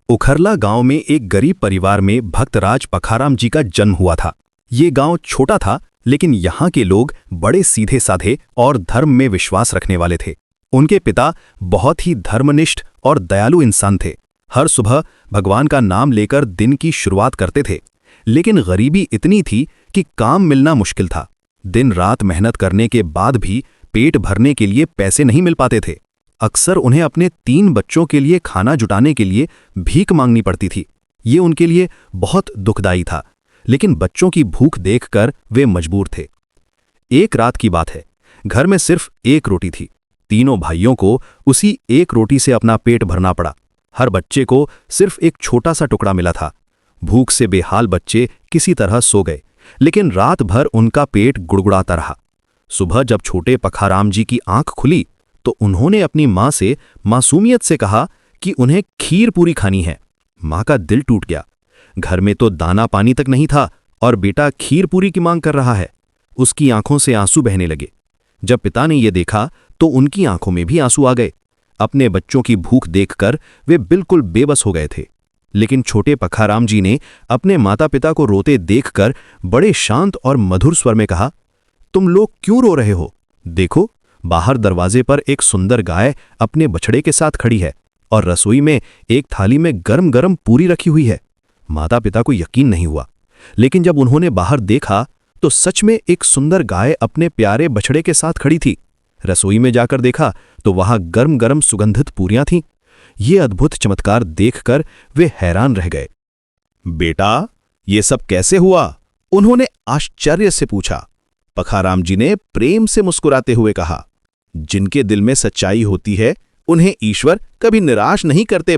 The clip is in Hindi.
उखरला गांव में एक गरीब परिवार में भक्तराज पखाराम जी का जन्म हुआ था। ये गांव छोटा था, लेकिन यहाँ के लोग बड़े सीधे साधे और धर्म में विश्वास रखने वाले थे। उनके पिता बहुत ही धर्मनिष्ठ और दयालु इंसान थे। हर सुबह भगवान का नाम लेकर दिन की शुरुआत करते थे। लेकिन गरीबी इतनी थी कि काम मिलना मुश्किल था। दिन रात मेहनत करने के बाद भी पेट भरने के लिए पैसे नहीं मिल पाते थे। अक्सर उन्हें अपने 3 बच्चों के लिए खाना जुटाने के लिए भीख मांगनी पड़ती थी। ये उनके लिए बहुत दुखदायी था, लेकिन बच्चों की भूख देखकर वे मजबूर थे। एक रात की बात है, घर में सिर्फ एक रोटी थी। तीनों भाइयों को उसी एक रोटी से अपना पेट भरना पड़ा। हर बच्चे को सिर्फ एक छोटा सा टुकड़ा मिला था। भूख से बेहाल बच्चे किसी तरह सो गए, लेकिन रात भर उनका पेट गुड़गुड़ाता रहा। सुबह जब छोटे पखाराम जी की आंख खुली तो उन्होंने अपनी मां से मासूमियत से कहा कि उन्हें खीर पूरी खानी है। मां का दिल टूट गया। घर में तो दाना पानी तक नहीं था और बेटा खीर पूरी की मांग कर रहा है। उसकी आंखों से आंसू बहने लगे। जब पिता ने यह देखा तो उनकी आंखों में भी आंसू आ गए। अपने बच्चों की भूख देखकर वे बिल्कुल बेबस हो गए थे। लेकिन छोटे पखाराम जी ने अपने माता पिता को रोते देखकर बड़े शांत और मधुर स्वर में कहा, तुम लोग क्यों रो रहे हो? देखो, बाहर दरवाजे पर एक सुंदर गाय अपने बछड़े के साथ खड़ी है और रसोई में एक थाली में गरम गरम पूरी रखी हुई है। माता पिता को यकीन नहीं हुआ, लेकिन जब उन्होंने बाहर देखा तो सच में एक सुंदर गाय अपने प्यारे बछड़े के साथ खड़ी थी। रसोई में जाकर देखा तो वहां गरम गरम सुगंधित पूरियां थीं। ये अद्भुत चमत्कार देखकर वे हैरान रह गए। बेटा, ये सब कैसे हुआ? उन्होंने आश्चर्य से पूछा। पखाराम जी ने प्रेम से मुस्कुराते हुए कहा, जिनके दिल में सच्चाई होती है उन्हें ईश्वर कभी निराश नहीं करते।